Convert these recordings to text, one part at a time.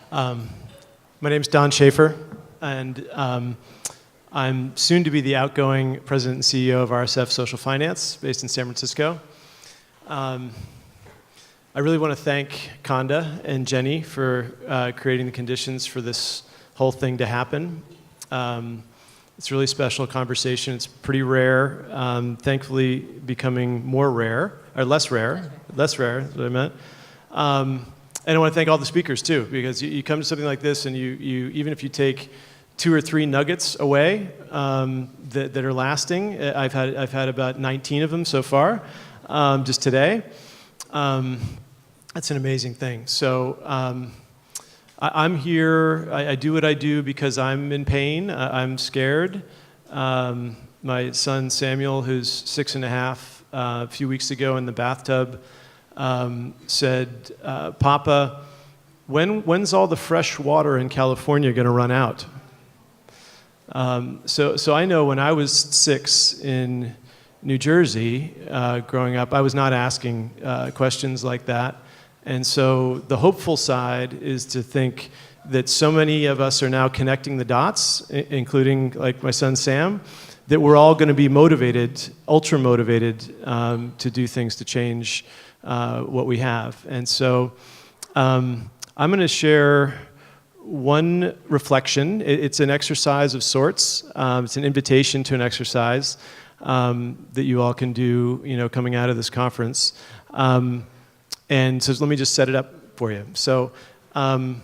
Um, my name's Don Schaffer, and I'm soon to be the outgoing president and CEO of RSF Social Finance, based in San Francisco. I really want to thank Conda and Jenny for creating the conditions for this whole thing to happen. It's a really special conversation. It's pretty rare, thankfully becoming more rare, or less rare is what I meant. And I want to thank all the speakers too, because you come to something like this and you even if you take 2 or 3 nuggets away that are lasting, I've had about 19 of them so far, just today. That's an amazing thing. So I'm here, I do what I do because I'm in pain, I'm scared. My son Samuel, who's 6.5, a few weeks ago in the bathtub, said, Papa, when's all the fresh water in California going to run out? So I know when I was 6 in New Jersey, growing up, I was not asking questions like that. And so the hopeful side is to think that so many of us are now connecting the dots, including like my son Sam, that we're all going to be motivated, ultra motivated, to do things to change what we have. And so I'm going to share one reflection. It's an exercise of sorts. It's an invitation to an exercise that you all can do, coming out of this conference. And so let me just set it up for you. So I'd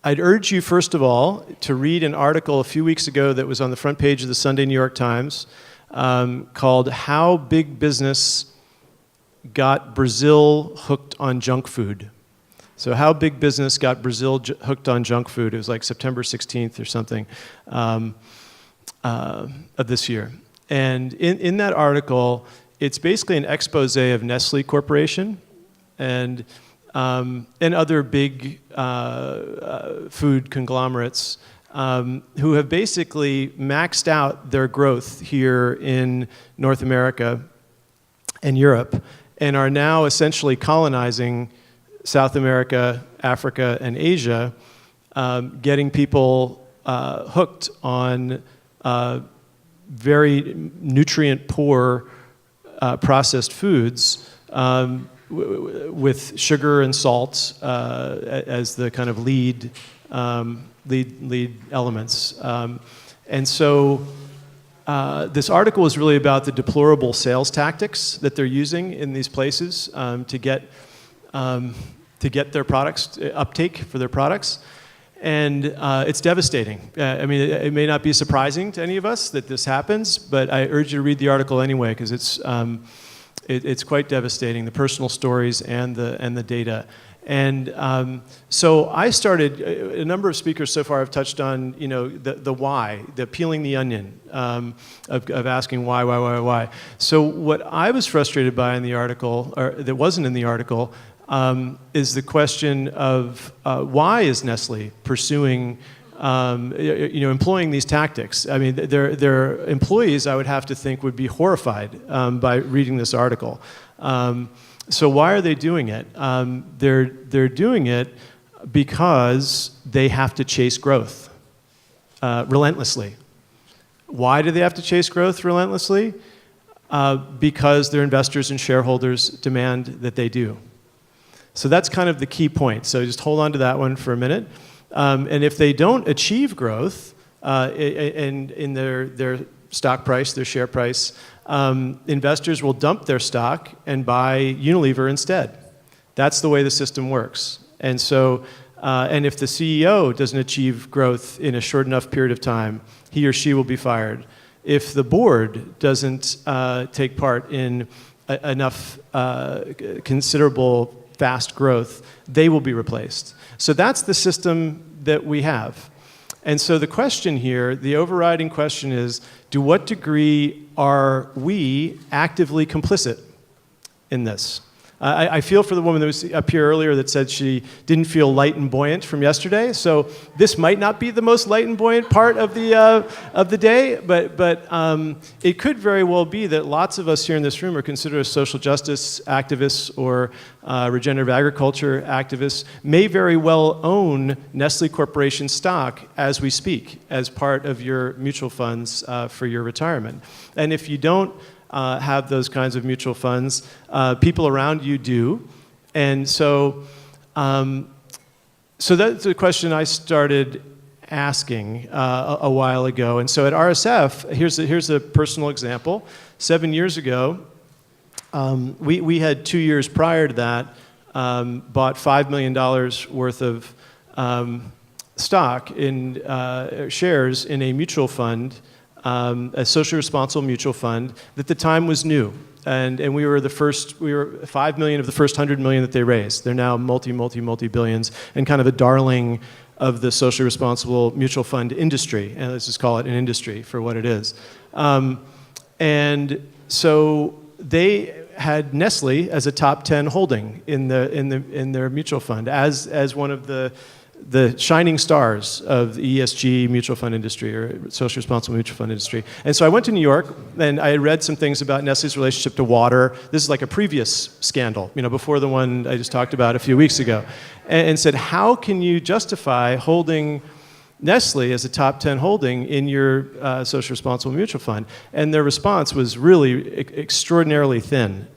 urge you, first of all, to read an article a few weeks ago that was on the front page of the Sunday New York Times called How Big Business Got Brazil Hooked on Junk Food. So how big business got Brazil hooked on junk food. It was like September 16th or something of this year. And in that article, it's basically an expose of Nestle Corporation and other big food conglomerates who have basically maxed out their growth here in North America and Europe and are now essentially colonizing South America, Africa, and Asia, getting people hooked on very nutrient-poor processed foods with sugar and salt as the kind of lead elements. And so this article is really about the deplorable sales tactics that they're using in these places to get their products, uptake for their products. And it's devastating. I mean, it may not be surprising to any of us that this happens, but I urge you to read the article anyway, because it's quite devastating, the personal stories and the data. And so I started, a number of speakers so far have touched on, the why, the peeling the onion, of asking why. So what I was frustrated by in the article, or that wasn't in the article, is the question of why is Nestle pursuing, employing these tactics? I mean, their employees, I would have to think, would be horrified by reading this article. So why are they doing it? They're doing it because they have to chase growth relentlessly. Why do they have to chase growth relentlessly? Because their investors and shareholders demand that they do. So that's kind of the key point. So just hold on to that one for a minute. And if they don't achieve growth in their stock price, their share price, investors will dump their stock and buy Unilever instead. That's the way the system works. And so, and if the CEO doesn't achieve growth in a short enough period of time, he or she will be fired. If the board doesn't take part in enough considerable fast growth, they will be replaced. So that's the system that we have. And so the question here, the overriding question is, to what degree are we actively complicit in this? I feel for the woman that was up here earlier that said she didn't feel light and buoyant from yesterday. So this might not be the most light and buoyant part of the day, but it could very well be that lots of us here in this room are considered as social justice activists or regenerative agriculture activists, may very well own Nestle Corporation stock as we speak, as part of your mutual funds for your retirement. And if you don't have those kinds of mutual funds, people around you do. And so that's a question I started asking a while ago. And so at RSF, here's a personal example. 7 years ago, we had 2 years prior to that bought $5 million worth of stock in shares in a mutual fund, a socially responsible mutual fund that at the time was new. And we were $5 million of the first 100 million that they raised. They're now multi-billions and kind of a darling of the socially responsible mutual fund industry. And let's just call it an industry for what it is. And so they had Nestle as a top 10 holding in their mutual fund as one of the shining stars of the ESG mutual fund industry or socially responsible mutual fund industry. And so I went to New York and I read some things about Nestle's relationship to water. This is like a previous scandal, before the one I just talked about a few weeks ago, and said, how can you justify holding Nestle as a top 10 holding in your social responsible mutual fund? And their response was really extraordinarily thin.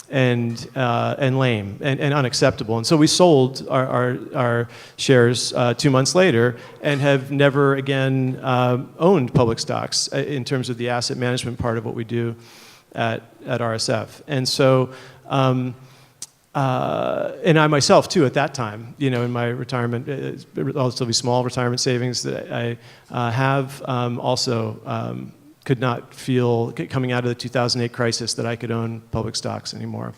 And lame and unacceptable. And so we sold our shares 2 months later and have never again owned public stocks in terms of the asset management part of what we do at RSF. And so, and I myself too at that time, in my retirement, relatively small retirement savings that I have also could not feel, coming out of the 2008 crisis, that I could own public stocks anymore.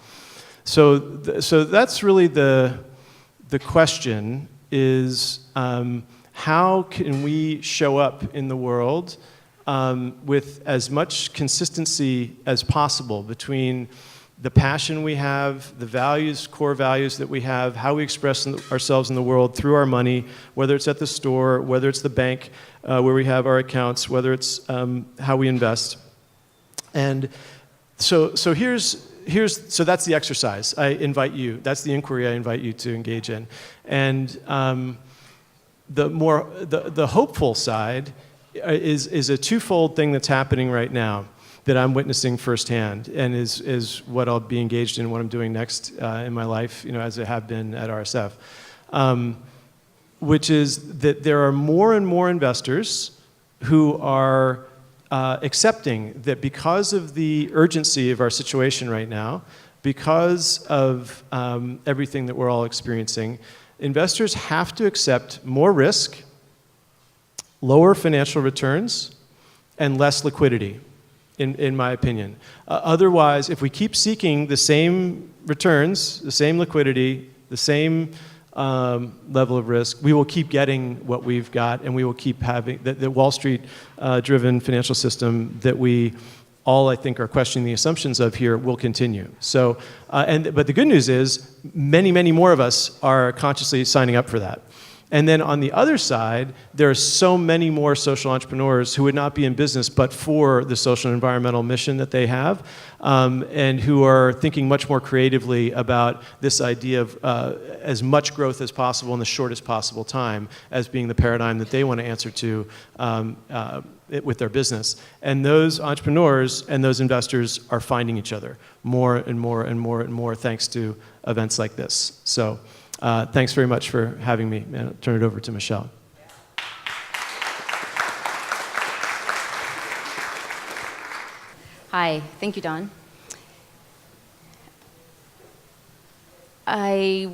So that's really the question is, how can we show up in the world with as much consistency as possible between the passion we have, the values, core values that we have, how we express ourselves in the world through our money, whether it's at the store, whether it's the bank where we have our accounts, whether it's how we invest. And so that's the exercise I invite you, that's the inquiry I invite you to engage in. And the hopeful side is a twofold thing that's happening right now that I'm witnessing firsthand, and is what I'll be engaged in, what I'm doing next in my life, as I have been at RSF, which is that there are more and more investors who are accepting that because of the urgency of our situation right now, because of everything that we're all experiencing, investors have to accept more risk, lower financial returns, and less liquidity. In my opinion. Otherwise, if we keep seeking the same returns, the same liquidity, the same level of risk, we will keep getting what we've got, and we will keep having the Wall Street driven financial system that we all, I think, are questioning the assumptions of here will continue. So, but the good news is many, many more of us are consciously signing up for that. And then on the other side, there are so many more social entrepreneurs who would not be in business but for the social and environmental mission that they have, and who are thinking much more creatively about this idea of as much growth as possible in the shortest possible time as being the paradigm that they want to answer to with their business. And those entrepreneurs and those investors are finding each other more and more and more and more thanks to events like this. So. Thanks very much for having me, and I'll turn it over to Michelle. Hi, thank you, Don. I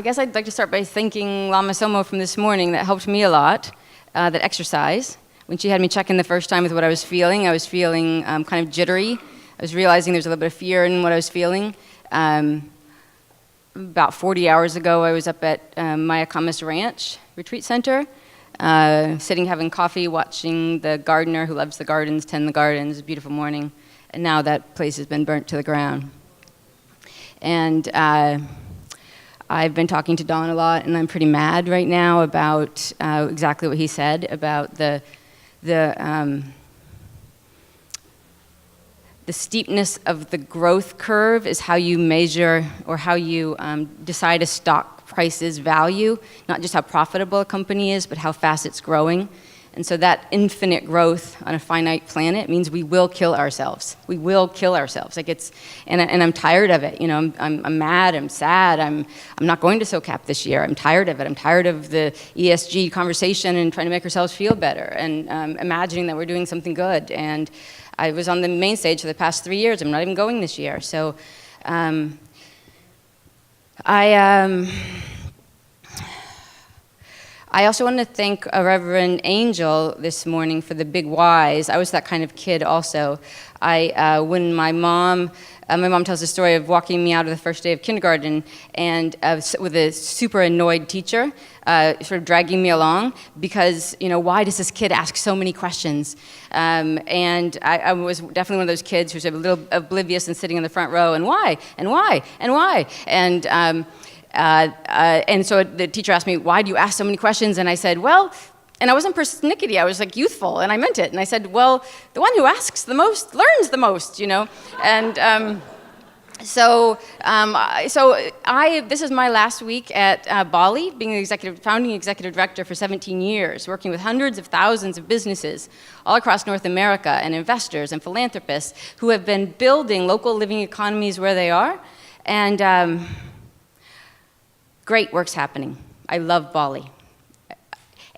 guess I'd like to start by thanking Lama Somo from this morning. That helped me a lot, that exercise. When she had me check in the first time with what I was feeling kind of jittery. I was realizing there's a little bit of fear in what I was feeling. About 40 hours ago, I was up at Mayacamas Ranch Retreat Center, sitting having coffee, watching the gardener who loves the gardens tend the gardens. A beautiful morning, and now that place has been burnt to the ground. And I've been talking to Don a lot, and I'm pretty mad right now about exactly what he said about the steepness of the growth curve is how you measure or how you decide a stock price's value, not just how profitable a company is, but how fast it's growing. And so that infinite growth on a finite planet means we will kill ourselves. We will kill ourselves. Like and I'm tired of it. You know, I'm mad. I'm sad. I'm not going to SoCap this year. I'm tired of it. I'm tired of the ESG conversation and trying to make ourselves feel better and imagining that we're doing something good. And I was on the main stage for the past 3 years. I'm not even going this year. So I also want to thank Reverend Angel this morning for the big whys. I was that kind of kid also. When my mom tells the story of walking me out of the first day of kindergarten and with a super annoyed teacher, sort of dragging me along because, you know, why does this kid ask so many questions? And I was definitely one of those kids who's a little oblivious and sitting in the front row, and why, and why, and why? And so the teacher asked me, why do you ask so many questions? And I said, well, and I wasn't persnickety, I was like youthful, and I meant it. And I said, well, the one who asks the most learns the most, you know? And this is my last week at Bali, being the founding executive director for 17 years, working with hundreds of thousands of businesses all across North America and investors and philanthropists who have been building local living economies where they are. And great work's happening. I love Bali.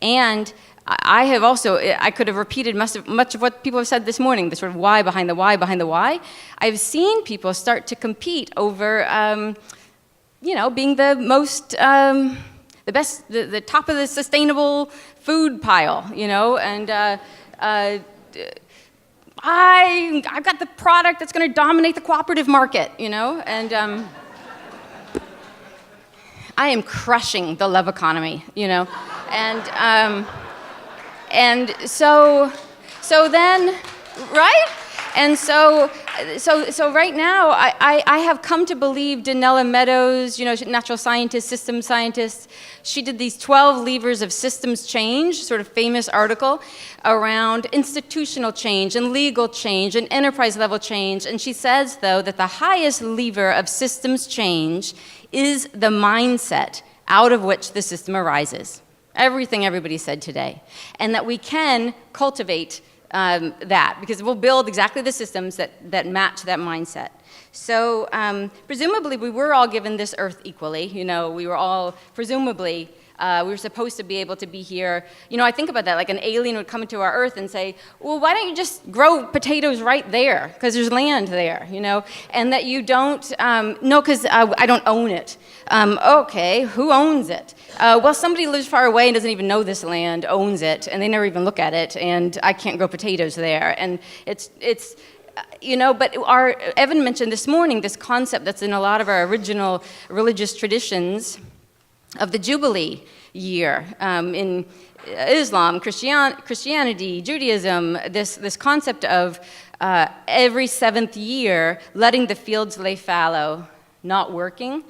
And I could have repeated much of what people have said this morning, the sort of why behind the why behind the why. I've seen people start to compete over, being the most, the best, the top of the sustainable food pile, you know, and I've got the product that's going to dominate the cooperative market, you know, and I am crushing the love economy, you know, and so then, right? And so right now, I have come to believe Donella Meadows, you know, natural scientist, systems scientist, she did these 12 levers of systems change, sort of famous article around institutional change and legal change and enterprise level change. And she says, though, that the highest lever of systems change is the mindset out of which the system arises. Everything everybody said today. And that we can cultivate that, because we'll build exactly the systems that match that mindset. So presumably we were all given this earth equally. You know, we were all, presumably, we were supposed to be able to be here. You know, I think about that, like an alien would come into our earth and say, well, why don't you just grow potatoes right there? Because there's land there, you know? And that you don't, no, because I don't own it. Okay, who owns it? Well, somebody lives far away and doesn't even know this land, owns it, and they never even look at it, and I can't grow potatoes there. And it's you know, but Evan mentioned this morning this concept that's in a lot of our original religious traditions of the Jubilee year in Islam, Christianity, Judaism, this concept of every 7th year letting the fields lay fallow, not working,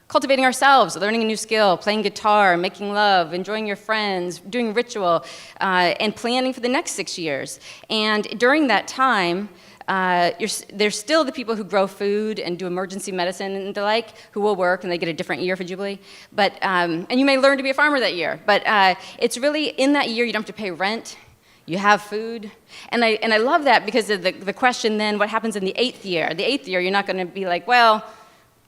cultivating ourselves, learning a new skill, playing guitar, making love, enjoying your friends, doing ritual, and planning for the next 6 years. And during that time, there's still the people who grow food and do emergency medicine and the like, who will work, and they get a different year for Jubilee. But and you may learn to be a farmer that year. But it's really in that year you don't have to pay rent. You have food. And I love that because of the question then, what happens in the 8th year? The 8th year, you're not going to be like, well,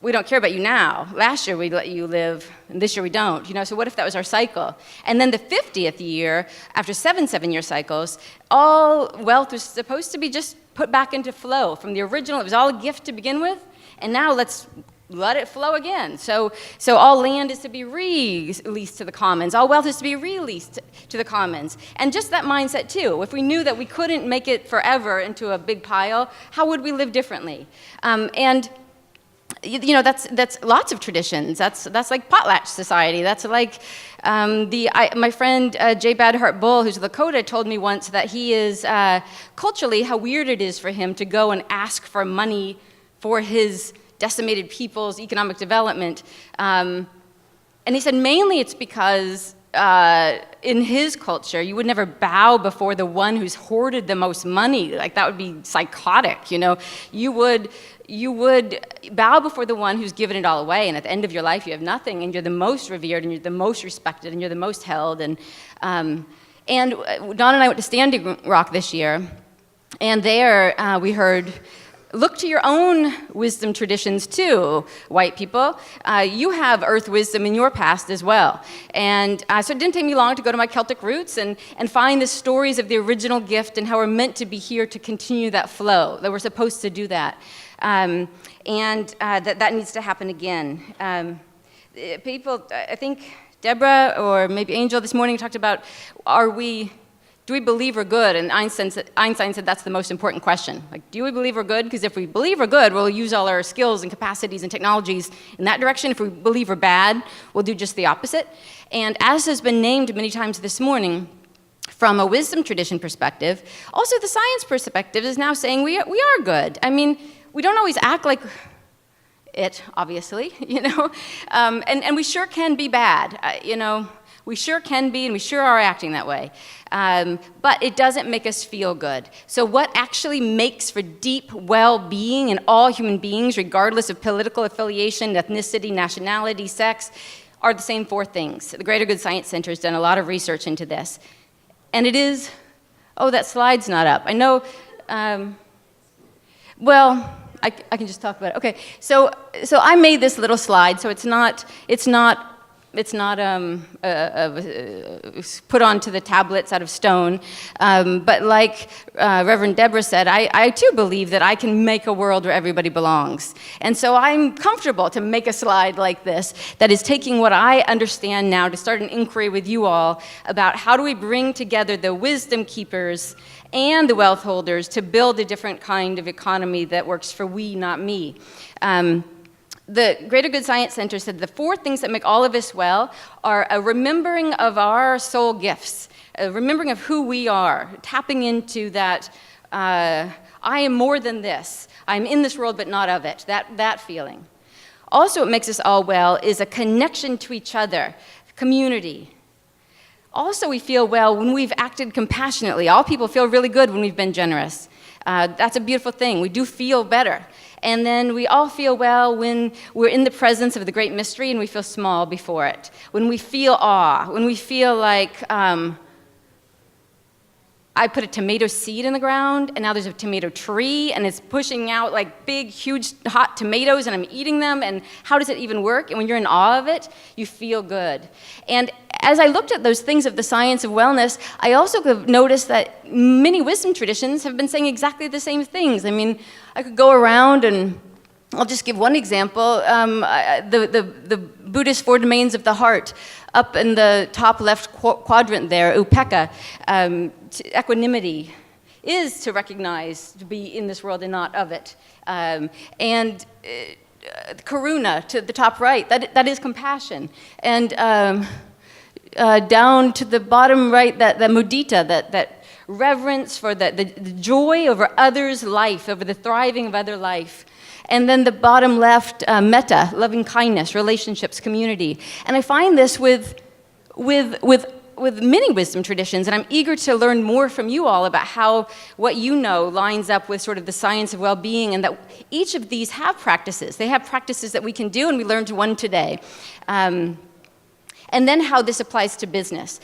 we don't care about you now. Last year we let you live, and this year we don't. You know, so what if that was our cycle? And then the 50th year, after 7 7-year cycles, all wealth was supposed to be just put back into flow. From the original, it was all a gift to begin with, and now let's let it flow again. So all land is to be released to the commons. All wealth is to be released to the commons. And just that mindset too. If we knew that we couldn't make it forever into a big pile, how would we live differently? And you know, that's lots of traditions. That's like potlatch society. That's like my friend Jay Badhart Bull, who's a Lakota, told me once that he is culturally how weird it is for him to go and ask for money for his decimated people's economic development. And he said mainly it's because in his culture, you would never bow before the one who's hoarded the most money. Like, that would be psychotic, you know. You would bow before the one who's given it all away, and at the end of your life, you have nothing, and you're the most revered, and you're the most respected, and you're the most held. And Don and I went to Standing Rock this year, and there we heard, look to your own wisdom traditions too, white people. You have earth wisdom in your past as well. And so it didn't take me long to go to my Celtic roots and find the stories of the original gift and how we're meant to be here to continue that flow, that we're supposed to do that. That needs to happen again. People, I think Deborah or maybe Angel this morning talked about, do we believe we're good? And Einstein said that's the most important question. Like, do we believe we're good? Because if we believe we're good, we'll use all our skills and capacities and technologies in that direction. If we believe we're bad, we'll do just the opposite. And as has been named many times this morning, from a wisdom tradition perspective, also the science perspective is now saying we are good. I mean, we don't always act like it, obviously, you know, and we sure can be bad, you know. We sure can be, and we sure are acting that way. But it doesn't make us feel good. So what actually makes for deep well-being in all human beings, regardless of political affiliation, ethnicity, nationality, sex, are the same four things. The Greater Good Science Center has done a lot of research into this. And it is, oh, that slide's not up. I know, well, I can just talk about it. Okay, so I made this little slide, so it's not put onto the tablets out of stone. But like Reverend Deborah said, I too believe that I can make a world where everybody belongs. And so I'm comfortable to make a slide like this that is taking what I understand now to start an inquiry with you all about how do we bring together the wisdom keepers and the wealth holders to build a different kind of economy that works for we, not me. The Greater Good Science Center said the four things that make all of us well are a remembering of our soul gifts, a remembering of who we are, tapping into that, I am more than this, I'm in this world but not of it, that feeling. Also what makes us all well is a connection to each other, community. Also we feel well when we've acted compassionately. All people feel really good when we've been generous. That's a beautiful thing. We do feel better. And then we all feel well when we're in the presence of the great mystery and we feel small before it. When we feel awe, when we feel like I put a tomato seed in the ground and now there's a tomato tree and it's pushing out like big, huge, hot tomatoes and I'm eating them, and how does it even work? And when you're in awe of it, you feel good. And as I looked at those things of the science of wellness, I also could notice that many wisdom traditions have been saying exactly the same things. I mean, I could go around and I'll just give one example. The Buddhist Four Domains of the Heart, up in the top left quadrant there, upekkha, equanimity, is to recognize, to be in this world and not of it. And karuna, to the top right, that is compassion. And down to the bottom right, that mudita, that reverence for the joy over others' life, over the thriving of other life. And then the bottom left, metta, loving kindness, relationships, community. And I find this with many wisdom traditions, and I'm eager to learn more from you all about how what you know lines up with sort of the science of well-being, and that each of these have practices. They have practices that we can do, and we learned one today. And then how this applies to business.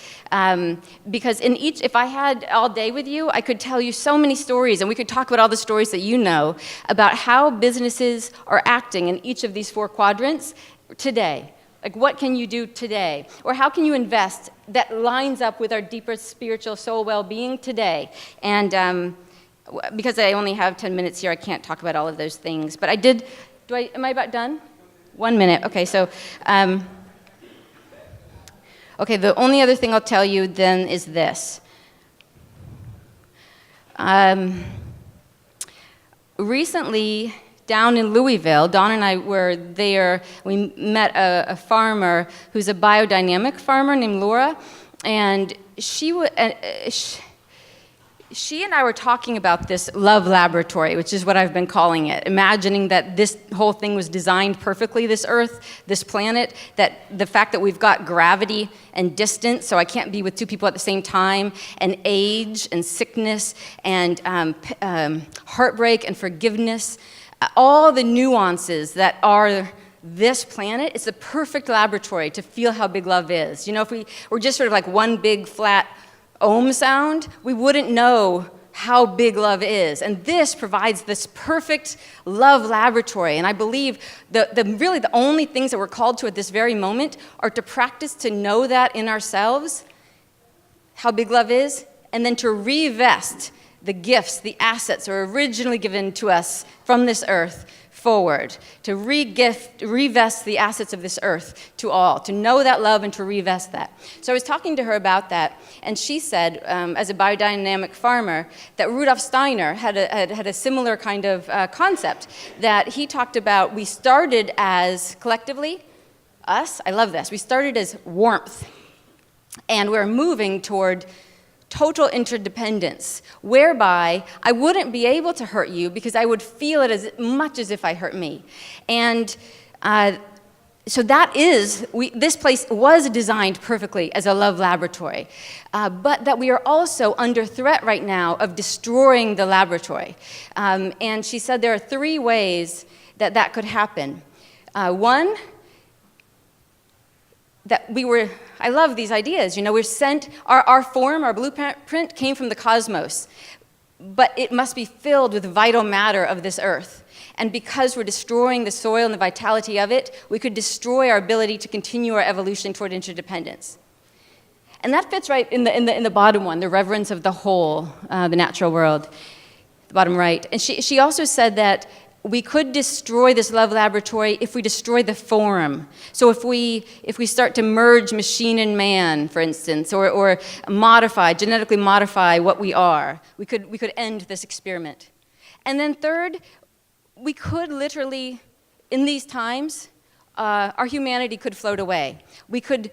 Because if I had all day with you, I could tell you so many stories, and we could talk about all the stories that you know about how businesses are acting in each of these four quadrants today. Like, what can you do today? Or how can you invest that lines up with our deeper spiritual soul well-being today? And because I only have 10 minutes here, I can't talk about all of those things. But am I about done? 1 minute, okay, so. Okay, the only other thing I'll tell you then is this. Recently, down in Louisville, Dawn and I were there. We met a farmer who's a biodynamic farmer named Laura, and she and I were talking about this love laboratory, which is what I've been calling it, imagining that this whole thing was designed perfectly, this Earth, this planet, that the fact that we've got gravity and distance, so I can't be with two people at the same time, and age and sickness and heartbreak and forgiveness, all the nuances that are this planet, it's the perfect laboratory to feel how big love is. You know, if we were just sort of like one big flat ohm sound, we wouldn't know how big love is. And this provides this perfect love laboratory. And I believe really the only things that we're called to at this very moment are to practice to know that in ourselves, how big love is, and then to reinvest the gifts, the assets that were originally given to us from this earth forward, to reinvest the assets of this earth to all, to know that love and to reinvest that. So I was talking to her about that, and she said, as a biodynamic farmer, that Rudolf Steiner had a similar kind of concept, that he talked about we started as, collectively, us, I love this, we started as warmth, and we're moving toward total interdependence, whereby I wouldn't be able to hurt you because I would feel it as much as if I hurt me. And so that is, this place was designed perfectly as a love laboratory, but that we are also under threat right now of destroying the laboratory. And she said there are 3 ways that that could happen. One, that we were, I love these ideas, you know, we're sent, our form, our blueprint came from the cosmos, but it must be filled with vital matter of this earth. And because we're destroying the soil and the vitality of it, we could destroy our ability to continue our evolution toward interdependence. And that fits right in the bottom one, the reverence of the whole, the natural world, the bottom right. And she also said that we could destroy this love laboratory if we destroy the form. So if we start to merge machine and man, for instance, or genetically modify what we are, we could end this experiment. And then third, we could literally, in these times, our humanity could float away. We could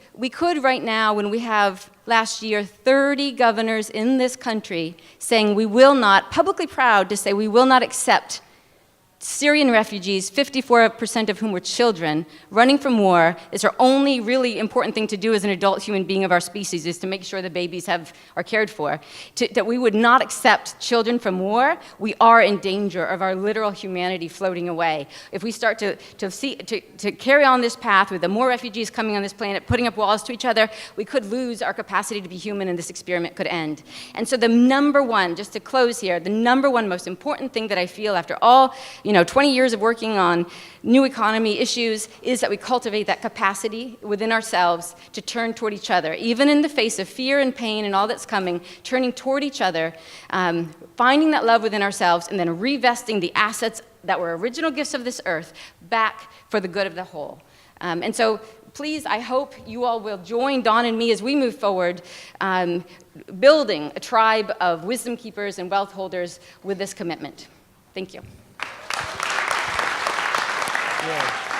right now, when we have last year 30 governors in this country saying we will not, publicly proud to say we will not accept Syrian refugees, 54% of whom were children, running from war. It's our only really important thing to do as an adult human being of our species, is to make sure the babies are cared for. That we would not accept children from war, we are in danger of our literal humanity floating away. If we start to carry on this path with the more refugees coming on this planet, putting up walls to each other, we could lose our capacity to be human and this experiment could end. And so the number one, just to close here, the number one most important thing that I feel after all, 20 years of working on new economy issues is that we cultivate that capacity within ourselves to turn toward each other, even in the face of fear and pain and all that's coming, turning toward each other, finding that love within ourselves, and then reinvesting the assets that were original gifts of this earth back for the good of the whole. And so please, I hope you all will join Dawn and me as we move forward, building a tribe of wisdom keepers and wealth holders with this commitment. Thank you. Yeah.